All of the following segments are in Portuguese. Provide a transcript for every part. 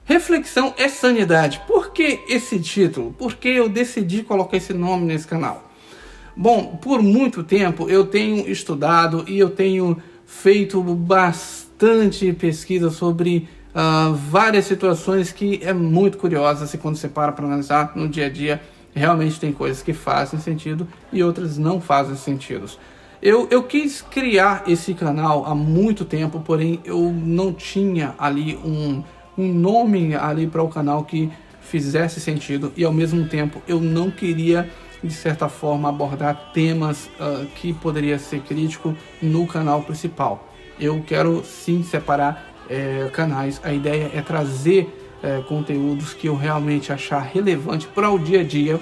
Reflexão é sanidade. Por que esse título? Por que eu decidi colocar esse nome nesse canal? Bom, por muito tempo eu tenho estudado e eu tenho feito bastante pesquisa sobre várias situações que é muito curiosa. E quando você para analisar no dia a dia, realmente tem coisas que fazem sentido e outras não fazem sentido. Eu quis criar esse canal há muito tempo, porém eu não tinha ali um nome ali para o canal que fizesse sentido, e ao mesmo tempo eu não queria, de certa forma, abordar temas que poderia ser crítico no canal principal. Eu quero sim separar canais. A ideia é trazer conteúdos que eu realmente achar relevante para o dia a dia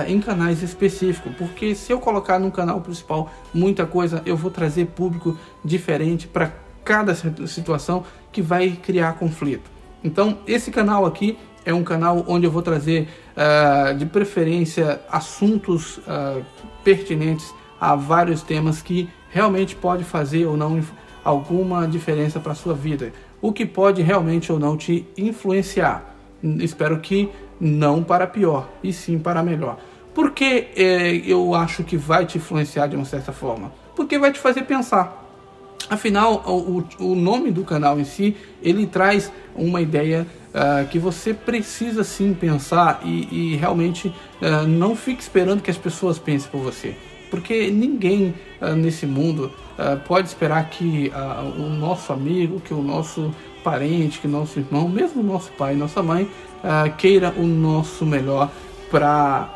em canais específicos, porque se eu colocar no canal principal muita coisa, eu vou trazer público diferente para cada situação, que vai criar conflito. Então esse canal aqui é um canal onde eu vou trazer de preferência assuntos pertinentes a vários temas que realmente pode fazer ou não alguma diferença para a sua vida, o que pode realmente ou não te influenciar. Espero que não para pior, e sim para melhor. Por que eu acho que vai te influenciar de uma certa forma? Porque vai te fazer pensar. Afinal, o nome do canal em si, ele traz uma ideia que você precisa sim pensar e realmente não fique esperando que as pessoas pensem por você. Porque ninguém nesse mundo pode esperar que o nosso amigo, que o nosso parente, que o nosso irmão, mesmo o nosso pai e nossa mãe, queira o nosso melhor para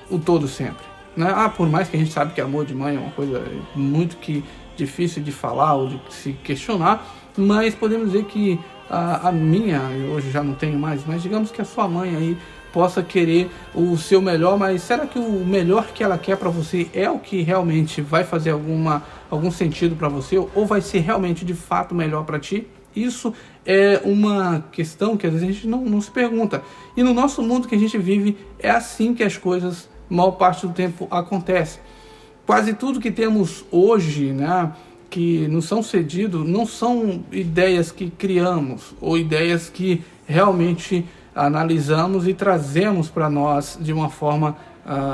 o todo sempre, né? Por mais que a gente sabe que amor de mãe é uma coisa muito difícil de falar ou de se questionar, mas podemos dizer que a minha, eu hoje já não tenho mais, mas digamos que a sua mãe aí possa querer o seu melhor, mas será que o melhor que ela quer para você é o que realmente vai fazer algum sentido para você, ou vai ser realmente de fato melhor para ti? Isso é uma questão que às vezes a gente não se pergunta. E no nosso mundo que a gente vive, é assim que as coisas, maior parte do tempo, acontecem. Quase tudo que temos hoje, né, que nos são cedidos, não são ideias que criamos, ou ideias que realmente analisamos e trazemos para nós de uma forma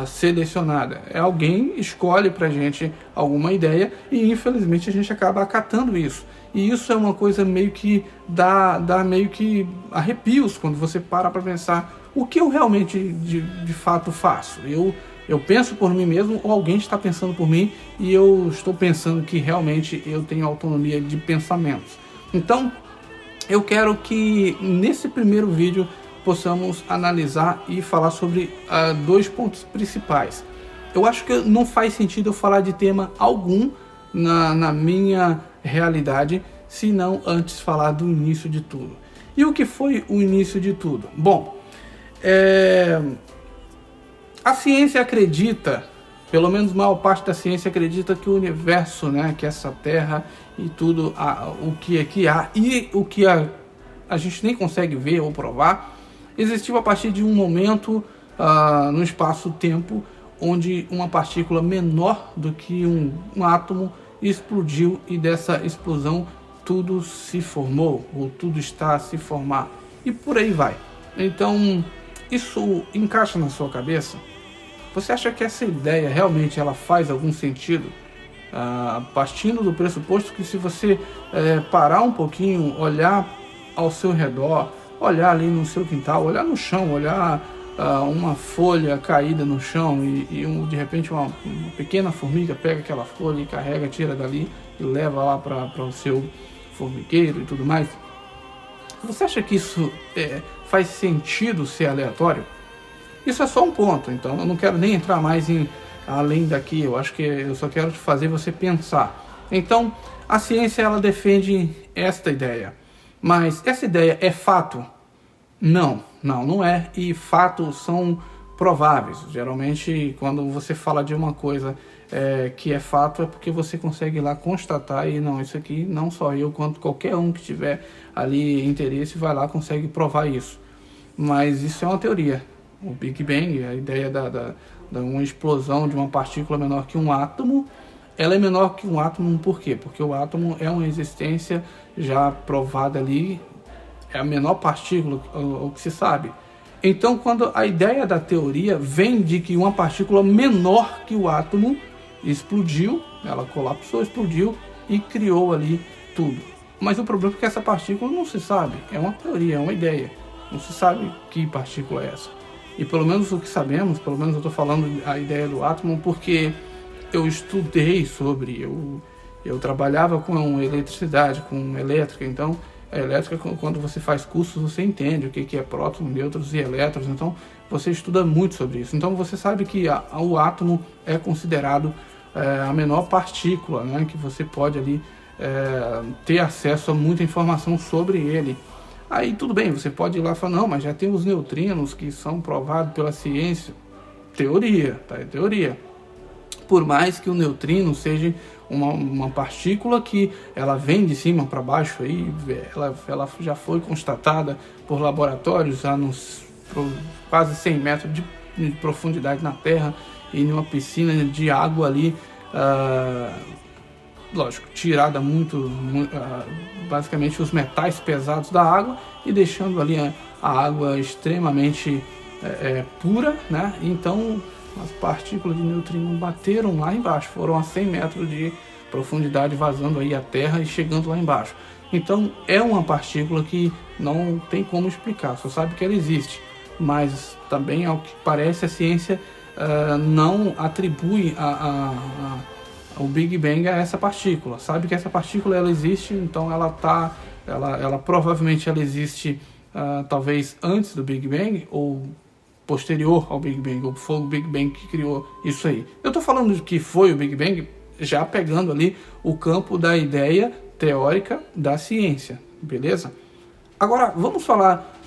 selecionada. Alguém escolhe para a gente alguma ideia e infelizmente a gente acaba acatando isso. E isso é uma coisa meio que dá meio que arrepios quando você para pensar o que eu realmente de fato faço. Eu penso por mim mesmo, ou alguém está pensando por mim e eu estou pensando que realmente eu tenho autonomia de pensamentos. Então eu quero que nesse primeiro vídeo possamos analisar e falar sobre dois pontos principais. Eu acho que não faz sentido eu falar de tema algum na minha realidade, se não antes falar do início de tudo. E o que foi o início de tudo? Bom, a ciência acredita, pelo menos a maior parte da ciência acredita que o universo, né, que essa Terra e tudo, o que aqui há e o que a gente nem consegue ver ou provar, existiu a partir de um momento no espaço-tempo onde uma partícula menor do que um átomo explodiu, e dessa explosão tudo se formou, ou tudo está a se formar, e por aí vai. Então isso encaixa na sua cabeça? Você acha que essa ideia realmente ela faz algum sentido? Partindo do pressuposto que se você parar um pouquinho, olhar ao seu redor, olhar ali no seu quintal, olhar no chão, olhar uma folha caída no chão e de repente uma pequena formiga pega aquela folha e carrega, tira dali e leva lá para o seu formigueiro e tudo mais. Você acha que isso faz sentido ser aleatório? Isso é só um ponto, então eu não quero nem entrar mais além daqui. Eu acho que eu só quero fazer você pensar. Então a ciência ela defende esta ideia, mas essa ideia é fato? Não é, e fatos são prováveis. Geralmente quando você fala de uma coisa que é fato, é porque você consegue ir lá constatar e não, isso aqui não só eu, quanto qualquer um que tiver ali interesse vai lá consegue provar isso. Mas isso é uma teoria. O Big Bang, a ideia da uma explosão de uma partícula menor que um átomo, ela é menor que um átomo por quê? Porque o átomo é uma existência já provada ali, é a menor partícula, o que se sabe. Então, quando a ideia da teoria vem de que uma partícula menor que o átomo explodiu, ela colapsou, explodiu e criou ali tudo. Mas o problema é que essa partícula não se sabe, é uma teoria, é uma ideia. Não se sabe que partícula é essa. E pelo menos o que sabemos, pelo menos eu estou falando a ideia do átomo porque eu estudei sobre, eu trabalhava com eletricidade, com elétrica, então a elétrica, quando você faz cursos, você entende o que é prótons, nêutrons e elétrons, então você estuda muito sobre isso. Então você sabe que o átomo é considerado a menor partícula, né, que você pode ali ter acesso a muita informação sobre ele. Aí tudo bem, você pode ir lá e falar, não, mas já tem os neutrinos que são provados pela ciência. Teoria, tá? É teoria. Por mais que o neutrino seja uma partícula que ela vem de cima para baixo, aí, ela já foi constatada por laboratórios a quase 100 metros de profundidade na Terra, em uma piscina de água ali, lógico, tirada basicamente os metais pesados da água e deixando ali a água extremamente pura, né? Então as partículas de neutrino bateram lá embaixo, foram a 100 metros de profundidade, vazando aí a Terra e chegando lá embaixo. Então é uma partícula que não tem como explicar, só sabe que ela existe, mas também, ao que parece, a ciência não atribui o Big Bang a essa partícula. Sabe que essa partícula ela existe, então ela provavelmente ela existe talvez antes do Big Bang ou posterior ao Big Bang, ou foi o Big Bang que criou isso aí. Eu estou falando de que foi o Big Bang já pegando ali o campo da ideia teórica da ciência, beleza? Agora vamos falar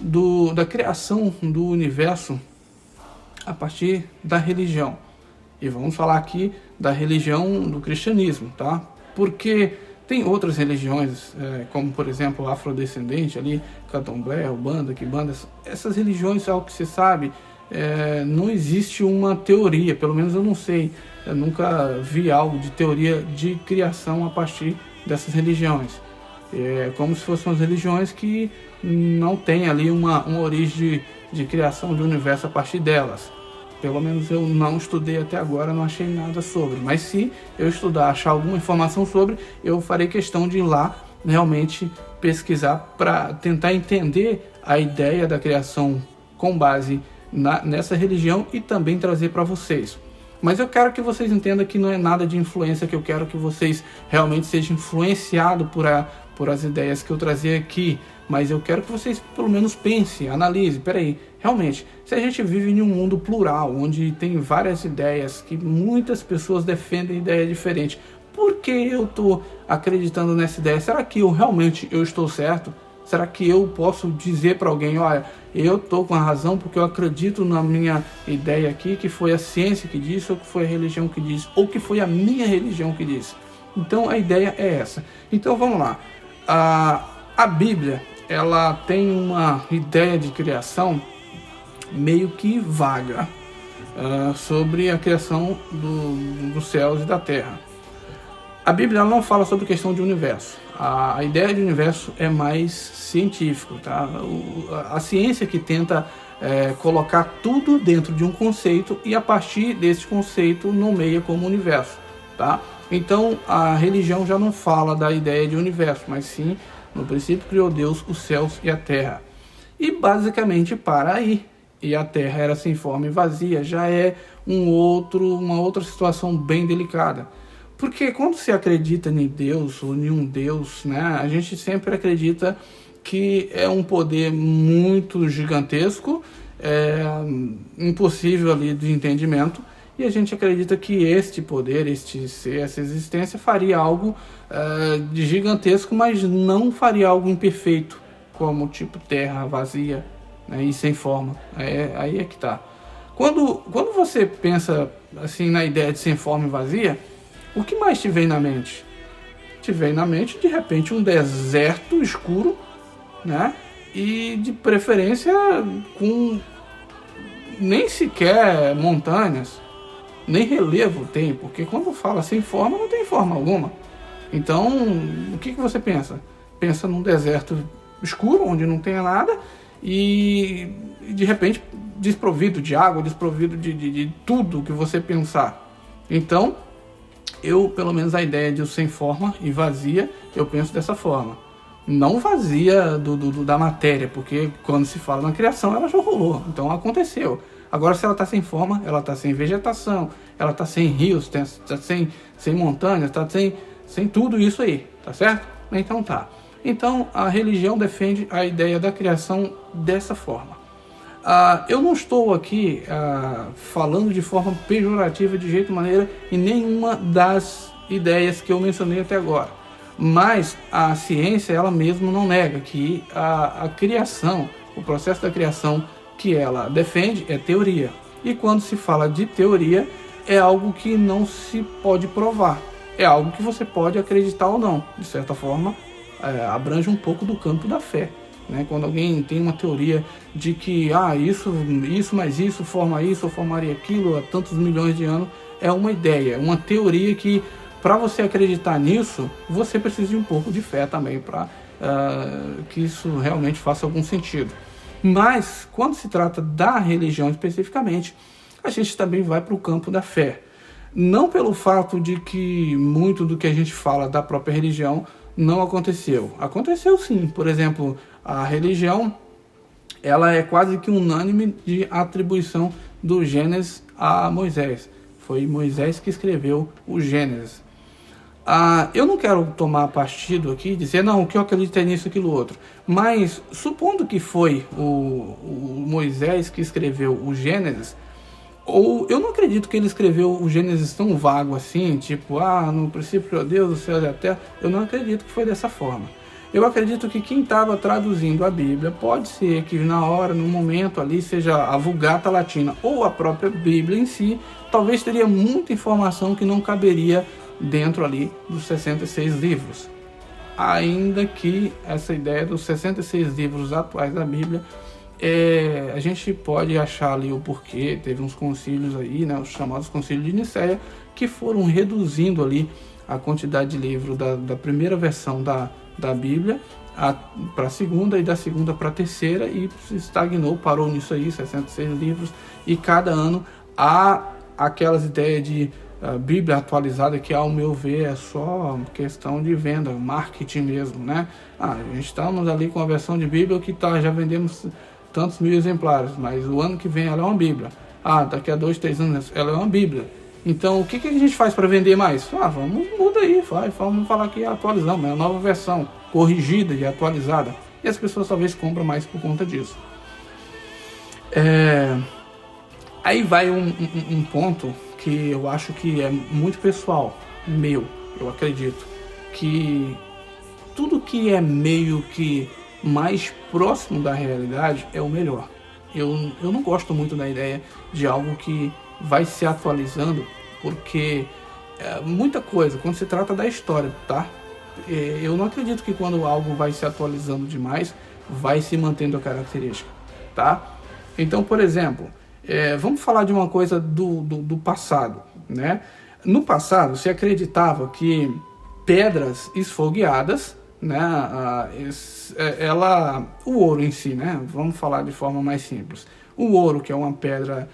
da criação do universo a partir da religião. E vamos falar aqui da religião do cristianismo, tá? Porque tem outras religiões, como por exemplo o afrodescendente ali, candomblé, ubanda, quimbanda, essas religiões, ao que se sabe, não existe uma teoria, pelo menos eu não sei, eu nunca vi algo de teoria de criação a partir dessas religiões. É como se fossem as religiões que não tem ali uma origem de criação do universo a partir delas. Pelo menos eu não estudei até agora, não achei nada sobre. Mas se eu estudar, achar alguma informação sobre, eu farei questão de ir lá realmente pesquisar para tentar entender a ideia da criação com base nessa religião e também trazer para vocês. Mas eu quero que vocês entendam que não é nada de influência, que eu quero que vocês realmente sejam influenciados por as ideias que eu trazer aqui. Mas eu quero que vocês pelo menos pensem, analisem, peraí, realmente, se a gente vive em um mundo plural, onde tem várias ideias, que muitas pessoas defendem ideias diferentes, por que eu estou acreditando nessa ideia? Será que realmente eu estou certo? Será que eu posso dizer para alguém, olha, eu estou com a razão porque eu acredito na minha ideia aqui, que foi a ciência que disse, ou que foi a religião que disse, ou que foi a minha religião que disse? Então a ideia é essa. Então vamos lá. A Bíblia, ela tem uma ideia de criação meio que vaga sobre a criação dos céus e da terra. A Bíblia não fala sobre questão de universo. A ideia de universo é mais científico, tá? A ciência que tenta colocar tudo dentro de um conceito e a partir desse conceito nomeia como universo, tá? Então a religião já não fala da ideia de universo, mas sim, no princípio criou Deus os céus e a terra. E basicamente para aí. E a terra era sem forma e vazia, já é uma outra situação bem delicada. Porque quando se acredita em Deus ou em um Deus, né, a gente sempre acredita que é um poder muito gigantesco, impossível ali de entendimento, e a gente acredita que este poder, este ser, essa existência faria algo de gigantesco, mas não faria algo imperfeito, como tipo terra vazia, né, e sem forma. Aí é que tá. Quando você pensa assim na ideia de sem forma e vazia, o que mais te vem na mente? Te vem na mente, de repente, um deserto escuro, né? E de preferência com nem sequer montanhas, nem relevo tem, porque quando fala sem forma, não tem forma alguma. Então, o que você pensa? Pensa num deserto escuro, onde não tenha nada, e de repente desprovido de água, desprovido de tudo que você pensar. Então, pelo menos a ideia de sem forma e vazia, eu penso dessa forma. Não vazia da matéria, porque quando se fala na criação, ela já rolou, então aconteceu. Agora, se ela está sem forma, ela está sem vegetação, ela está sem rios, está sem montanhas, está sem tudo isso aí, tá certo? Então tá. Então, a religião defende a ideia da criação dessa forma. Eu não estou aqui falando de forma pejorativa de jeito maneira em nenhuma das ideias que eu mencionei até agora. Mas a ciência, ela mesma não nega que a criação, o processo da criação que ela defende é teoria. E quando se fala de teoria, é algo que não se pode provar. É algo que você pode acreditar ou não. De certa forma, abrange um pouco do campo da fé. Né? Quando alguém tem uma teoria de que isso mais isso forma isso ou formaria aquilo há tantos milhões de anos, é uma ideia, uma teoria que, para você acreditar nisso, você precisa de um pouco de fé também para que isso realmente faça algum sentido. Mas, quando se trata da religião especificamente, a gente também vai para o campo da fé. Não pelo fato de que muito do que a gente fala da própria religião não aconteceu. Aconteceu sim. Por exemplo, a religião, ela é quase que unânime de atribuição do Gênesis a Moisés. Foi Moisés que escreveu o Gênesis. Eu não quero tomar partido aqui e dizer, não, o que eu acredito é nisso, aquilo, outro. Mas, supondo que foi o Moisés que escreveu o Gênesis, eu não acredito que ele escreveu o Gênesis tão vago assim, tipo, no princípio criou Deus, o céu e a terra. Eu não acredito que foi dessa forma. Eu acredito que quem estava traduzindo a Bíblia, pode ser que na hora, no momento ali, seja a Vulgata Latina ou a própria Bíblia em si, talvez teria muita informação que não caberia dentro ali dos 66 livros. Ainda que essa ideia dos 66 livros atuais da Bíblia, a gente pode achar ali o porquê. Teve uns concílios aí, né, os chamados concílios de Nicéia, que foram reduzindo ali a quantidade de livros da primeira versão da Bíblia para a segunda, e da segunda para a terceira, e se estagnou, parou nisso aí, 66 livros, e cada ano há aquelas ideias de Bíblia atualizada, que ao meu ver é só questão de venda, marketing mesmo, né? A gente estamos ali com a versão de Bíblia que já vendemos tantos mil exemplares, mas o ano que vem ela é uma Bíblia. Daqui a 2, 3 anos ela é uma Bíblia. Então o que a gente faz para vender mais? Muda aí, vamos falar que atualizamos, é a nova versão, corrigida e atualizada. E as pessoas talvez compram mais por conta disso. Aí vai um ponto que eu acho que é muito pessoal, eu acredito, que tudo que é meio que mais próximo da realidade é o melhor. Eu não gosto muito da ideia de algo que vai se atualizando, porque muita coisa, quando se trata da história, tá? Eu não acredito que quando algo vai se atualizando demais, vai se mantendo a característica, tá? Então, por exemplo, vamos falar de uma coisa do passado, né? No passado, se acreditava que pedras esfogueadas, né? O ouro em si, né? Vamos falar de forma mais simples. O ouro, que é uma pedra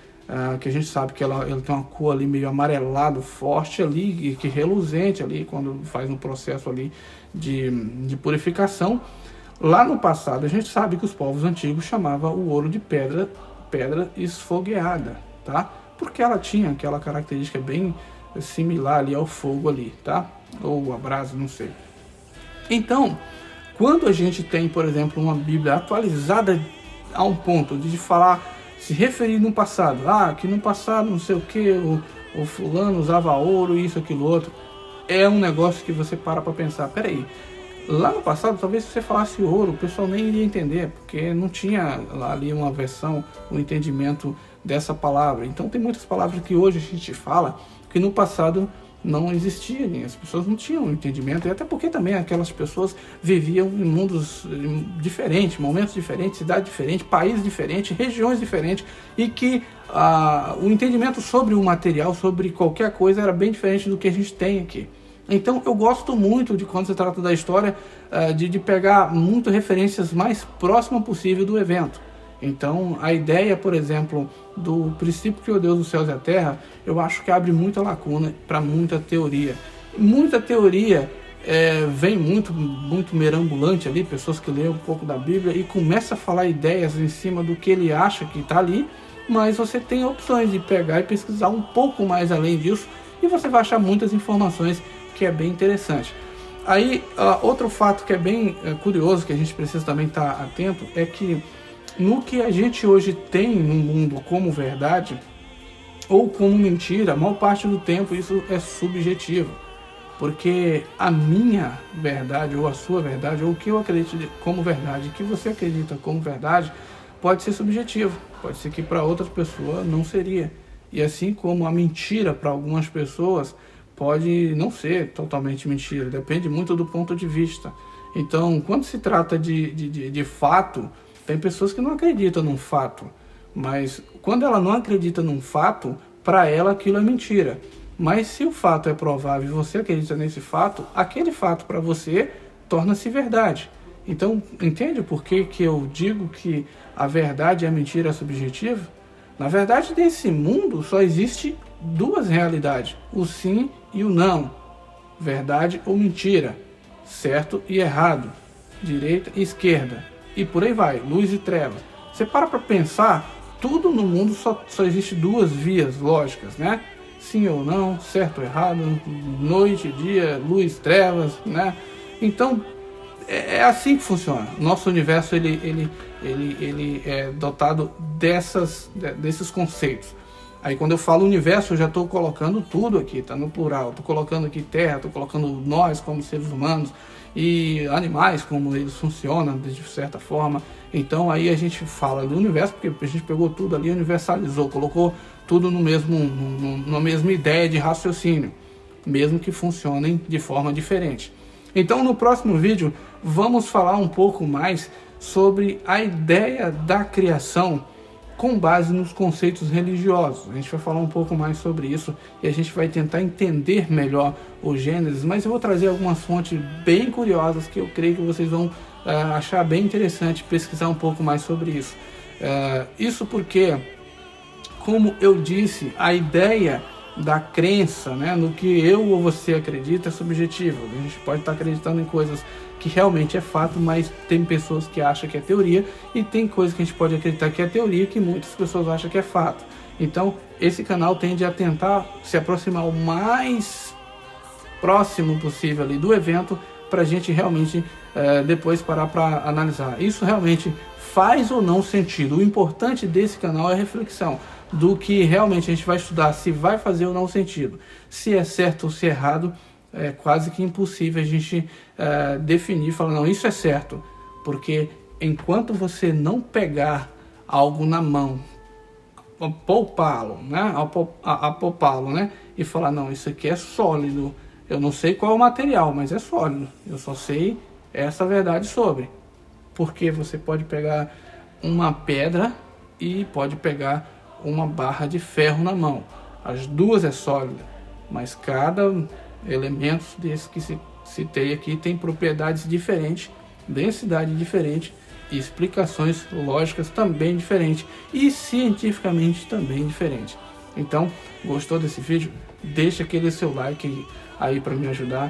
que a gente sabe que ela tem uma cor ali meio amarelado, forte ali, e que reluzente ali quando faz um processo ali de purificação. Lá no passado, a gente sabe que os povos antigos chamavam o ouro de pedra esfogueada, tá? Porque ela tinha aquela característica bem similar ali ao fogo ali, tá? Ou a brasa, não sei. Então, quando a gente tem, por exemplo, uma Bíblia atualizada a um ponto de falar, se referir no passado, que no passado não sei o que, o fulano usava ouro, isso, aquilo, outro, é um negócio que você para pensar, peraí, lá no passado, talvez se você falasse ouro, o pessoal nem iria entender, porque não tinha ali uma versão, um entendimento dessa palavra. Então tem muitas palavras que hoje a gente fala que no passado não existiam, as pessoas não tinham entendimento, e até porque também aquelas pessoas viviam em mundos diferentes, momentos diferentes, cidades diferentes, países diferentes, regiões diferentes, e que o entendimento sobre o material, sobre qualquer coisa, era bem diferente do que a gente tem aqui. Então eu gosto muito de quando se trata da história, de pegar muito referências mais próximas possível do evento. Então a ideia, por exemplo, do princípio que criou Deus dos céus e a terra, eu acho que abre muita lacuna para muita teoria. Muita teoria vem muito merambulante ali, pessoas que lêem um pouco da Bíblia e começa a falar ideias em cima do que ele acha que está ali, mas você tem opções de pegar e pesquisar um pouco mais além disso e você vai achar muitas informações que é bem interessante. Aí, outro fato que é bem curioso, que a gente precisa também estar atento, é que no que a gente hoje tem no mundo como verdade ou como mentira, a maior parte do tempo isso é subjetivo. Porque a minha verdade, ou a sua verdade, ou o que eu acredito como verdade, o que você acredita como verdade, pode ser subjetivo. Pode ser que para outras pessoas não seria. E assim como a mentira para algumas pessoas pode não ser totalmente mentira, depende muito do ponto de vista. Então, quando se trata de fato, tem pessoas que não acreditam num fato, mas quando ela não acredita num fato, para ela aquilo é mentira. Mas se o fato é provável e você acredita nesse fato, aquele fato para você torna-se verdade. Então, entende por que eu digo que a verdade e a mentira é subjetiva? Na verdade, nesse mundo só existe duas realidades, o sim e o não, verdade ou mentira, certo e errado, direita e esquerda, e por aí vai, luz e treva. Você para pensar, tudo no mundo só existe duas vias lógicas, né? Sim ou não, certo ou errado, noite, dia, luz, trevas, né? Então, é assim que funciona. Nosso universo ele é dotado desses conceitos. Aí quando eu falo universo, eu já estou colocando tudo aqui, tá no plural. Estou colocando aqui terra, estou colocando nós como seres humanos e animais, como eles funcionam de certa forma. Então aí a gente fala do universo, porque a gente pegou tudo ali, universalizou, colocou tudo numa mesma ideia de raciocínio, mesmo que funcionem de forma diferente. Então no próximo vídeo vamos falar um pouco mais sobre a ideia da criação com base nos conceitos religiosos. A gente vai falar um pouco mais sobre isso e a gente vai tentar entender melhor o Gênesis, mas eu vou trazer algumas fontes bem curiosas que eu creio que vocês vão achar bem interessante pesquisar um pouco mais sobre isso. Isso porque, como eu disse, a ideia da crença, né, no que eu ou você acredita é subjetivo. A gente pode estar acreditando em coisas que realmente é fato, mas tem pessoas que acham que é teoria e tem coisas que a gente pode acreditar que é teoria que muitas pessoas acham que é fato. Então esse canal tende a tentar se aproximar o mais próximo possível ali do evento para a gente realmente depois parar para analisar. Isso realmente faz ou não sentido. O importante desse canal é a reflexão do que realmente a gente vai estudar, se vai fazer ou não sentido, se é certo ou se é errado. É quase que impossível a gente definir, falar, não, isso é certo, porque enquanto você não pegar algo na mão, poupá-lo, né, apalpá-lo, né, e falar, não, isso aqui é sólido, eu não sei qual é o material, mas é sólido, eu só sei essa verdade sobre, porque você pode pegar uma pedra e pode pegar uma barra de ferro na mão, as duas é sólida, mas cada elementos desses que citei aqui tem propriedades diferentes, densidade diferente e explicações lógicas também diferentes e cientificamente também diferentes. Então, gostou desse vídeo? Deixa aquele seu like aí para me ajudar.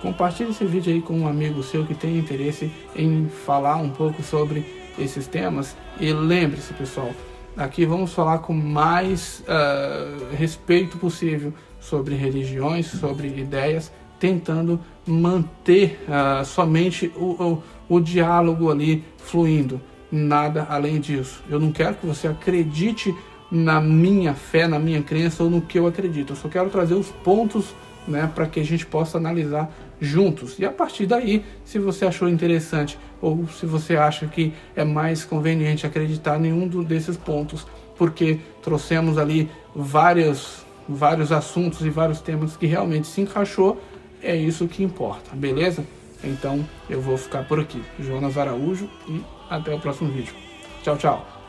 Compartilhe esse vídeo aí com um amigo seu que tem interesse em falar um pouco sobre esses temas. E lembre-se, pessoal, aqui vamos falar com mais respeito possível sobre religiões, sobre ideias, tentando manter somente o diálogo ali fluindo, nada além disso. Eu não quero que você acredite na minha fé, na minha crença ou no que eu acredito. Eu só quero trazer os pontos, né, para que a gente possa analisar juntos. E a partir daí, se você achou interessante ou se você acha que é mais conveniente acreditar em nenhum desses pontos, porque trouxemos ali vários assuntos e vários temas que realmente se encaixou, é isso que importa, beleza? Então eu vou ficar por aqui. Jonas Araújo e até o próximo vídeo. Tchau, tchau.